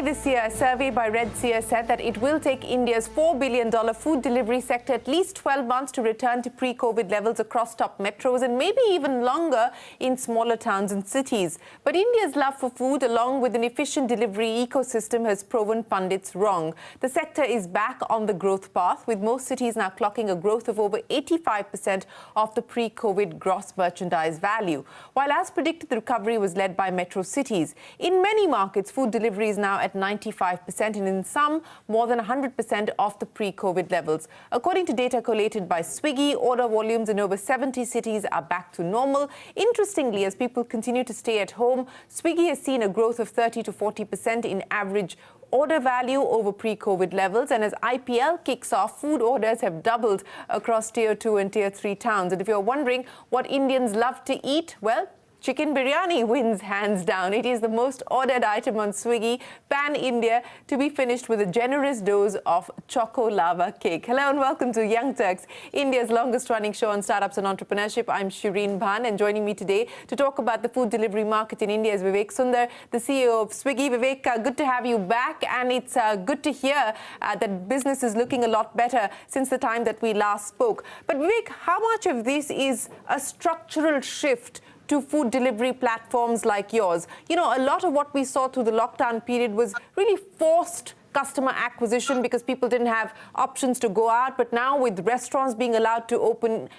this year, a survey by Red Seer said that it will take India's $4 billion food delivery sector at least 12 months to return to pre-COVID levels across top metros and maybe even longer in smaller towns and cities. But India's love for food, along with an efficient delivery ecosystem, has proven pundits wrong. The sector is back on the growth path, with most cities now clocking a growth of over 85% of the pre-COVID gross merchandise value. While as predicted, the recovery was led by metro cities. In many markets, food delivery is now at 95% and in some more than 100% of the pre-COVID levels. According to data collated by Swiggy, order volumes in over 70 cities are back to normal. Interestingly, as people continue to stay at home, Swiggy has seen a growth of 30 to 40% in average order value over pre-COVID levels, and as IPL kicks off, food orders have doubled across Tier 2 and Tier 3 towns. And if you're wondering what Indians love to eat, well, chicken biryani wins hands down. It is the most ordered item on Swiggy pan-India, to be finished with a generous dose of choco lava cake. Hello and welcome to Young Turks, India's longest-running show on startups and entrepreneurship. I'm Shereen Bhan, and joining me today to talk about the food delivery market in India is Vivek Sunder, the CEO of Swiggy. Vivek, good to have you back, and it's good to hear that business is looking a lot better since the time that we last spoke. But Vivek, how much of this is a structural shift to food delivery platforms like yours? You know, a lot of what we saw through the lockdown period was really forced customer acquisition because people didn't have options to go out. But now with restaurants being allowed to open,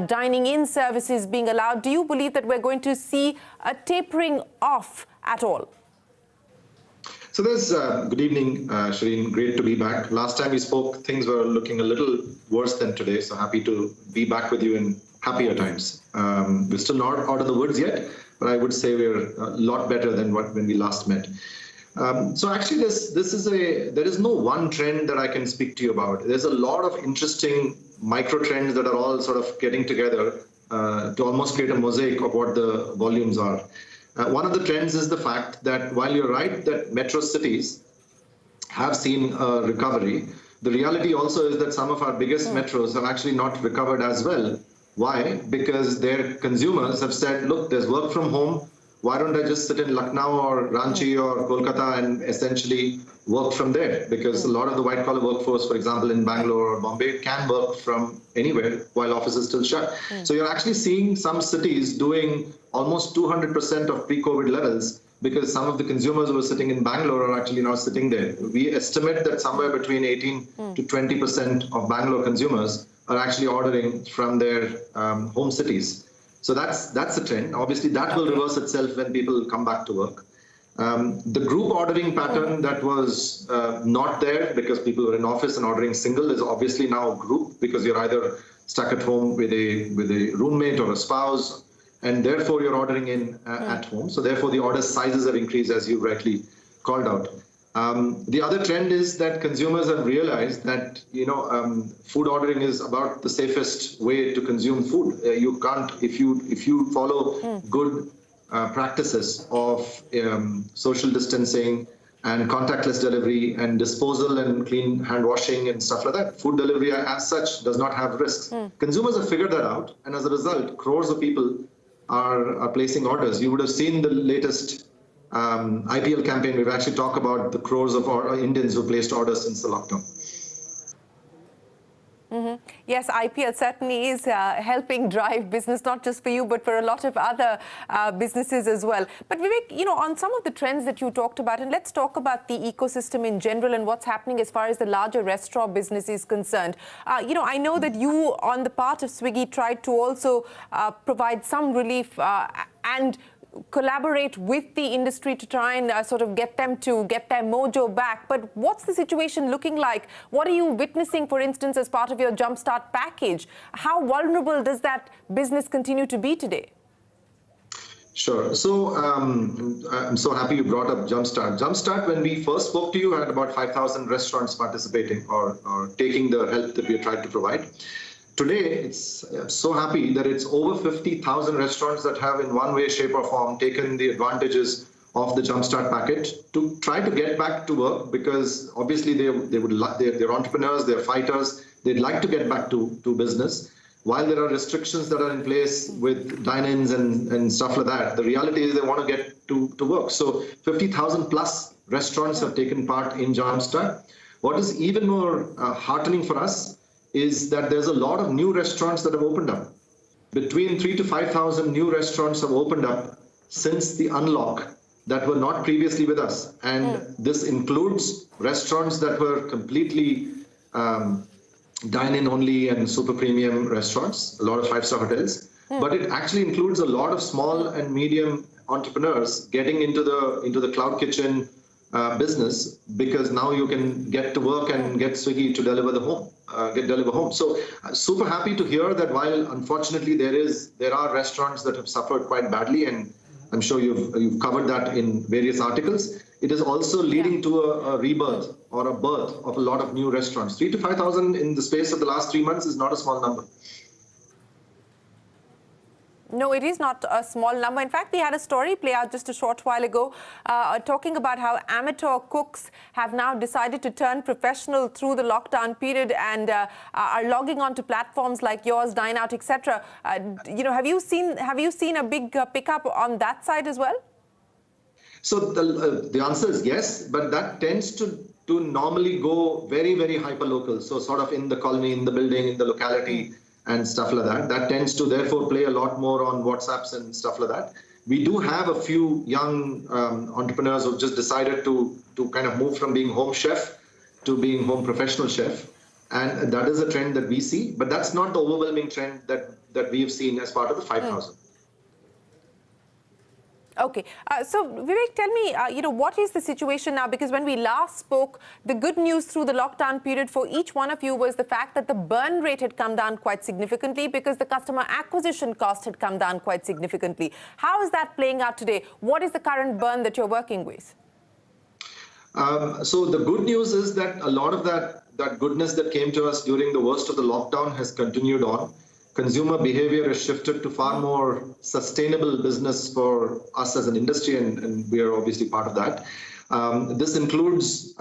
dining in services being allowed, do you believe that we're going to see a tapering off at all? So there's, good evening, Shereen, great to be back. Last time we spoke, things were looking a little worse than today. So happy to be back with you in happier times. We're still not out of the woods yet, but I would say we're a lot better than when we last met. So actually, there is no one trend that I can speak to you about. There's a lot of interesting micro trends that are all sort of getting together to almost create a mosaic of what the volumes are. One of the trends is the fact that while you're right that metro cities have seen a recovery, the reality also is that some of our biggest metros have actually not recovered as well. Why? Because their consumers have said, look, there's work from home. Why don't I just sit in Lucknow or Ranchi or Kolkata and essentially work from there? Because a lot of the white collar workforce, for example, in Bangalore or Bombay, can work from anywhere while offices still shut. So you're actually seeing some cities doing almost 200% of pre-COVID levels because some of the consumers who are sitting in Bangalore are actually now sitting there. We estimate that somewhere between 18 to 20% of Bangalore consumers are actually ordering from their home cities. So that's a trend. Obviously, that will reverse itself when people come back to work. The group ordering pattern that was not there because people were in office and ordering single is obviously now group because you're either stuck at home with a roommate or a spouse, and therefore you're ordering in at home. So therefore the order sizes have increased, as you rightly called out. The other trend is that consumers have realized that food ordering is about the safest way to consume food. You can't, if you follow good practices of social distancing and contactless delivery and disposal and clean hand washing and stuff like that, food delivery as such does not have risks. Consumers have figured that out, and as a result, crores of people are placing orders. You would have seen the latest IPL campaign. We've actually talked about the crores of Indians who placed orders since the lockdown. Yes, IPL certainly is helping drive business, not just for you, but for a lot of other businesses as well. But Vivek, on some of the trends that you talked about, and let's talk about the ecosystem in general and what's happening as far as the larger restaurant business is concerned. I know that you, on the part of Swiggy, tried to also provide some relief and collaborate with the industry to try and sort of get them to get their mojo back. But what's the situation looking like? What are you witnessing, for instance, as part of your Jumpstart package? How vulnerable does that business continue to be today? Sure. So I'm so happy you brought up Jumpstart. Jumpstart, when we first spoke to you, had about 5,000 restaurants participating or taking the help that we tried to provide. Today, I'm so happy that it's over 50,000 restaurants that have in one way, shape or form taken the advantages of the Jumpstart package to try to get back to work, because obviously they're entrepreneurs, they're fighters, they'd like to get back to business. While there are restrictions that are in place with dine-ins and stuff like that, the reality is they want to get to work. So 50,000 plus restaurants have taken part in Jumpstart. What is even more heartening for us is that there's a lot of new restaurants that have opened up. Between 3,000 to 5,000 new restaurants have opened up since the unlock that were not previously with us. And this includes restaurants that were completely dine-in only and super premium restaurants, a lot of five-star hotels. But it actually includes a lot of small and medium entrepreneurs getting into the cloud kitchen business, because now you can get to work and get Swiggy to deliver home. So super happy to hear that while unfortunately there are restaurants that have suffered quite badly, and I'm sure you've covered that in various articles, it is also leading to a rebirth or a birth of a lot of new restaurants. 3,000 to 5,000 in the space of the last 3 months is not a small number. No, it is not a small number. In fact, we had a story play out just a short while ago talking about how amateur cooks have now decided to turn professional through the lockdown period and are logging onto platforms like yours, Dine Out, etc. Have you seen a big pickup on that side as well? So the answer is yes, but that tends to normally go very, very hyper local. So sort of in the colony, in the building, in the locality. And stuff like that. That tends to therefore play a lot more on WhatsApps and stuff like that. We do have a few young entrepreneurs who've just decided to kind of move from being home chef to being home professional chef. And that is a trend that we see, but that's not the overwhelming trend that we have seen as part of the 5,000. Okay, so Vivek, tell me, what is the situation now? Because when we last spoke, the good news through the lockdown period for each one of you was the fact that the burn rate had come down quite significantly because the customer acquisition cost had come down quite significantly. How is that playing out today? What is the current burn that you're working with? So the good news is that a lot of that goodness that came to us during the worst of the lockdown has continued on. Consumer behavior has shifted to far more sustainable business for us as an industry, and we are obviously part of that. This includes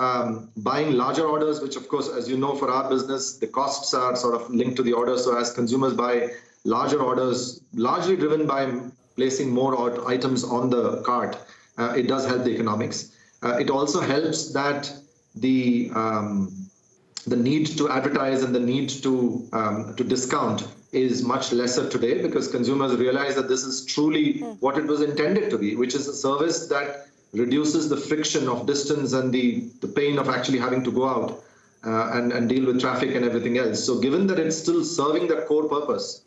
buying larger orders, which of course, as you know, for our business, the costs are sort of linked to the order. So as consumers buy larger orders, largely driven by placing more items on the cart, it does help the economics. It also helps that the need to advertise and the need to discount is much lesser today, because consumers realize that this is truly what it was intended to be, which is a service that reduces the friction of distance and the pain of actually having to go out and deal with traffic and everything else. So given that it's still serving that core purpose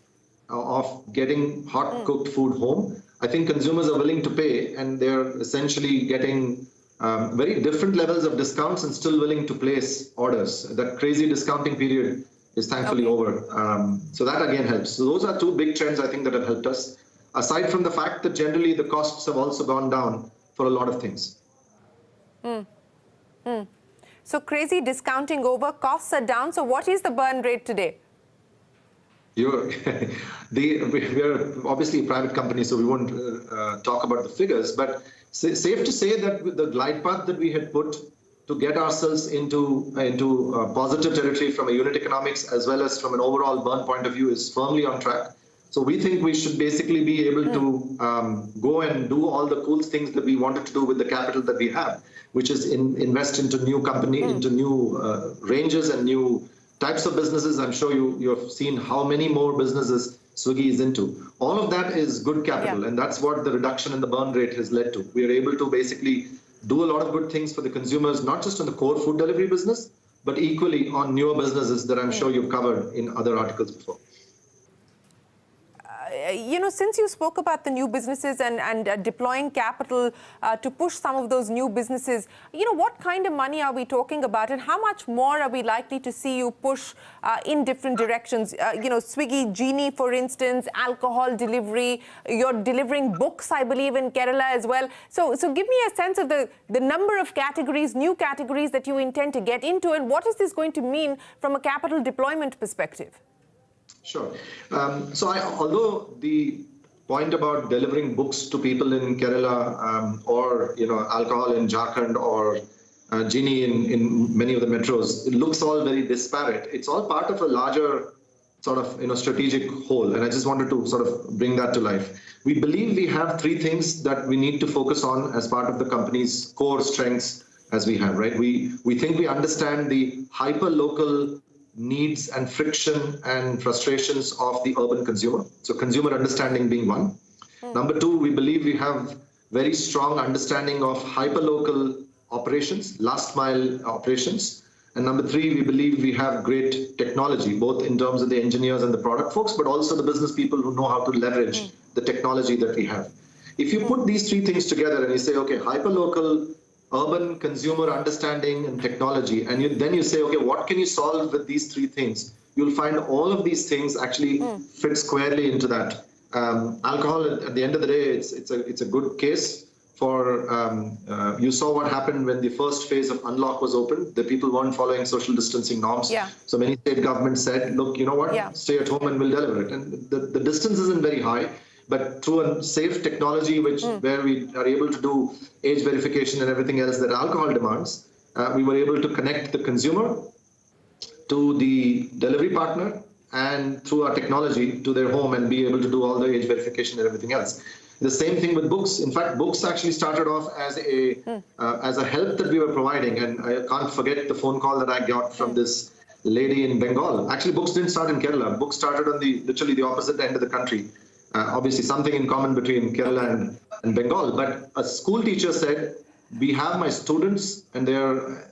of getting hot cooked food home, I think consumers are willing to pay, and they're essentially getting very different levels of discounts and still willing to place orders. That crazy discounting period is thankfully over. So that again helps. So those are two big trends I think that have helped us, aside from the fact that generally the costs have also gone down for a lot of things. So crazy discounting over, costs are down. So what is the burn rate today? We're obviously a private company, so we won't talk about the figures, but safe to say that the glide path that we had put to get ourselves into positive territory from a unit economics as well as from an overall burn point of view is firmly on track. So we think we should basically be able to go and do all the cool things that we wanted to do with the capital that we have, which is invest into new company, into new ranges and new types of businesses. I'm sure you have seen how many more businesses Swiggy is into. All of that is good capital, and that's what the reduction in the burn rate has led to. We are able to basically do a lot of good things for the consumers, not just on the core food delivery business, but equally on newer businesses that I'm sure you've covered in other articles before. Since you spoke about the new businesses and deploying capital to push some of those new businesses, what kind of money are we talking about, and how much more are we likely to see you push in different directions? Swiggy Genie, for instance, alcohol delivery, you're delivering books, I believe, in Kerala as well. So give me a sense of the number of categories, new categories that you intend to get into, and what is this going to mean from a capital deployment perspective? Sure. Although the point about delivering books to people in Kerala or alcohol in Jharkhand or Genie in many of the metros, it looks all very disparate. It's all part of a larger sort of strategic whole, and I just wanted to sort of bring that to life. We believe we have three things that we need to focus on as part of the company's core strengths as we have, right? We think we understand the hyper-local needs and friction and frustrations of the urban consumer. So consumer understanding being one. Number two, we believe we have very strong understanding of hyper-local operations, last mile operations. And number three, we believe we have great technology, both in terms of the engineers and the product folks, but also the business people who know how to leverage the technology that we have. If you put these three things together and you say, okay, hyper-local, urban consumer understanding and technology, and then you say, okay, what can you solve with these three things? You'll find all of these things actually fit squarely into that. Alcohol, at the end of the day, it's a good case for, you saw what happened when the first phase of unlock was opened. The people weren't following social distancing norms. Yeah. So many state governments said, look, you know what, stay at home and we'll deliver it. And the distance isn't very high, but through a safe technology, where we are able to do age verification and everything else that alcohol demands, we were able to connect the consumer to the delivery partner and through our technology to their home and be able to do all the age verification and everything else. The same thing with books. In fact, books actually started off as a help that we were providing. And I can't forget the phone call that I got from this lady in Bengal. Actually, books didn't start in Kerala. Books started on literally the opposite end of the country. Obviously, something in common between Kerala and Bengal. But a school teacher said, we have my students and they are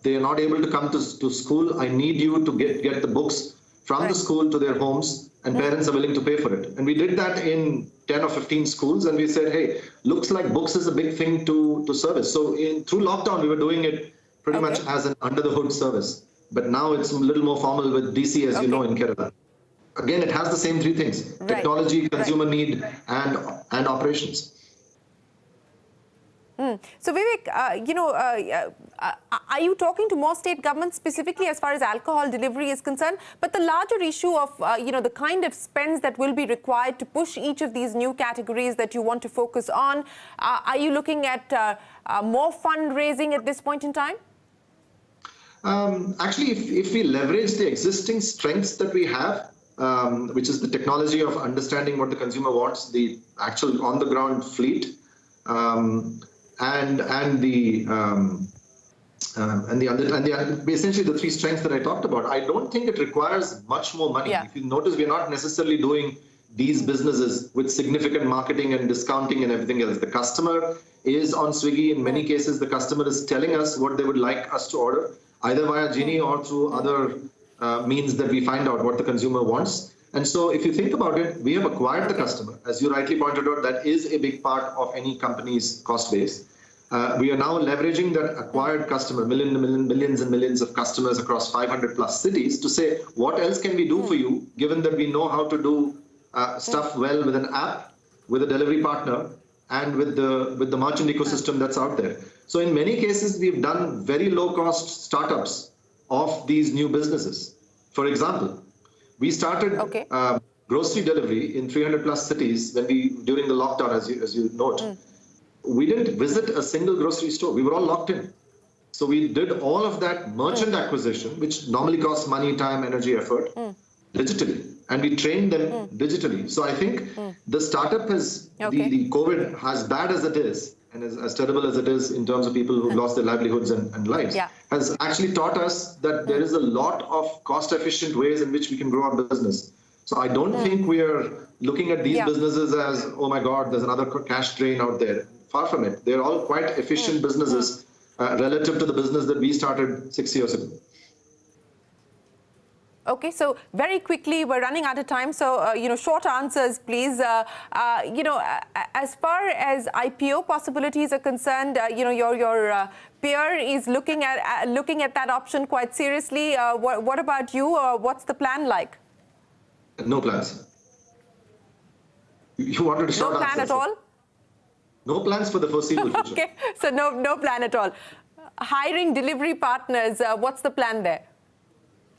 not able to come to school. I need you to get the books from the school to their homes, and parents are willing to pay for it. And we did that in 10 or 15 schools, and we said, hey, looks like books is a big thing to service. So through lockdown, we were doing it pretty much as an under-the-hood service. But now it's a little more formal with DC, as you know, in Kerala. Again, it has the same three things: technology, consumer need, and operations. So Vivek, are you talking to more state governments specifically as far as alcohol delivery is concerned? But the larger issue of, the kind of spends that will be required to push each of these new categories that you want to focus on, are you looking at more fundraising at this point in time? Actually, if we leverage the existing strengths that we have, which is the technology of understanding what the consumer wants, the actual on-the-ground fleet, essentially the three strengths that I talked about, I don't think it requires much more money. If you notice, we're not necessarily doing these businesses with significant marketing and discounting and everything else. The customer is on Swiggy. In many cases, the customer is telling us what they would like us to order, either via Genie or through other means that we find out what the consumer wants. And so if you think about it, we have acquired the customer. As you rightly pointed out, that is a big part of any company's cost base. We are now leveraging that acquired customer, millions and millions of customers across 500 plus cities, to say, what else can we do for you, given that we know how to do stuff well with an app, with a delivery partner, and with the merchant ecosystem that's out there. So in many cases, we've done very low-cost startups of these new businesses. For example, we started grocery delivery in 300 plus cities during the lockdown, as you note. We didn't visit a single grocery store. We were all locked in. So we did all of that merchant acquisition, which normally costs money, time, energy, effort, digitally. And we trained them digitally. So I think the startup has, the COVID, as bad as it is, and as terrible as it is in terms of people who've lost their livelihoods and lives, has actually taught us that there is a lot of cost-efficient ways in which we can grow our business. So I don't think we are looking at these businesses as, oh my God, there's another cash drain out there. Far from it. They're all quite efficient businesses relative to the business that we started 6 years ago. Okay, so very quickly, we're running out of time. So, short answers, please. As far as IPO possibilities are concerned, your peer is looking at that option quite seriously. What about you? What's the plan like? No plans. You wanted a short answer. No plan at all? No plans for the foreseeable future. Okay, so no plan at all. Hiring delivery partners, what's the plan there?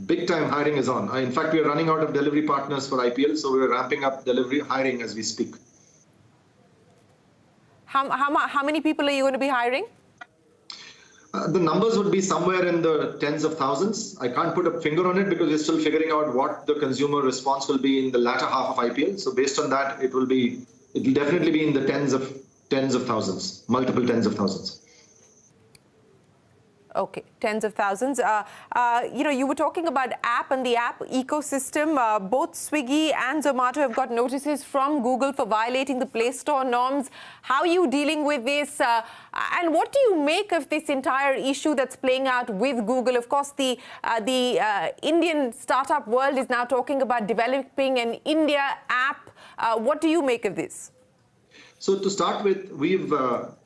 Big time hiring is on. In fact, we are running out of delivery partners for IPL, so we're ramping up delivery hiring as we speak. How many people are you going to be hiring? The numbers would be somewhere in the tens of thousands. I can't put a finger on it because we're still figuring out what the consumer response will be in the latter half of IPL. So based on that, it will definitely be in the tens of thousands, multiple tens of thousands. Okay, tens of thousands. You were talking about app and the app ecosystem. Both Swiggy and Zomato have got notices from Google for violating the Play Store norms. How are you dealing with this? And what do you make of this entire issue that's playing out with Google? Of course, the Indian startup world is now talking about developing an India app. What do you make of this? So to start with, we've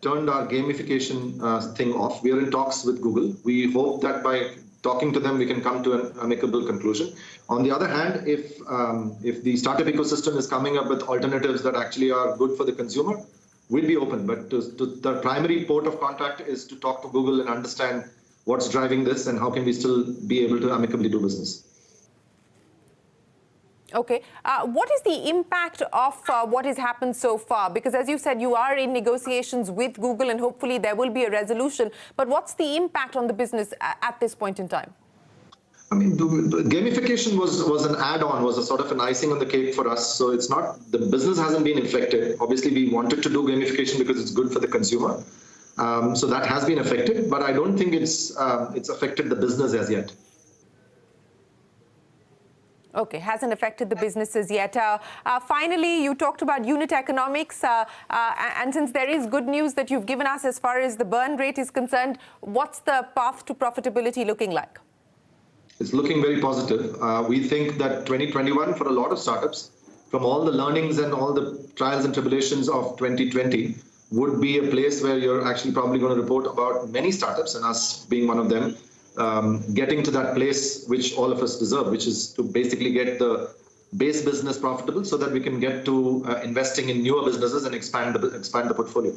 turned our gamification thing off. We are in talks with Google. We hope that by talking to them, we can come to an amicable conclusion. On the other hand, if the startup ecosystem is coming up with alternatives that actually are good for the consumer, we'll be open. But the primary port of contact is to talk to Google and understand what's driving this and how can we still be able to amicably do business. Okay. What is the impact of what has happened so far? Because as you said, you are in negotiations with Google and hopefully there will be a resolution. But what's the impact on the business at this point in time? I mean, the gamification was an add-on, was a sort of an icing on the cake for us. So it's not, the business hasn't been affected. Obviously, we wanted to do gamification because it's good for the consumer. So that has been affected, but I don't think it's affected the business as yet. Okay, hasn't affected the businesses yet. Finally, you talked about unit economics, and since there is good news that you've given us as far as the burn rate is concerned, what's the path to profitability looking like? It's looking very positive. We think that 2021 for a lot of startups, from all the learnings and all the trials and tribulations of 2020, would be a place where you're actually probably going to report about many startups, and us being one of them, getting to that place which all of us deserve, which is to basically get the base business profitable so that we can get to investing in newer businesses and expand the portfolio.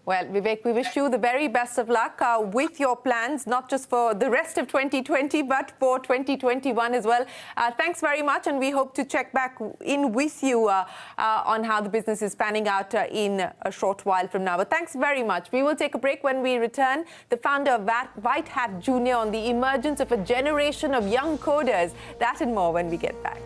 Well, Vivek, we wish you the very best of luck with your plans, not just for the rest of 2020, but for 2021 as well. Thanks very much, and we hope to check back in with you on how the business is panning out in a short while from now. But thanks very much. We will take a break. When we return, the founder of White Hat Junior on the emergence of a generation of young coders. That and more when we get back.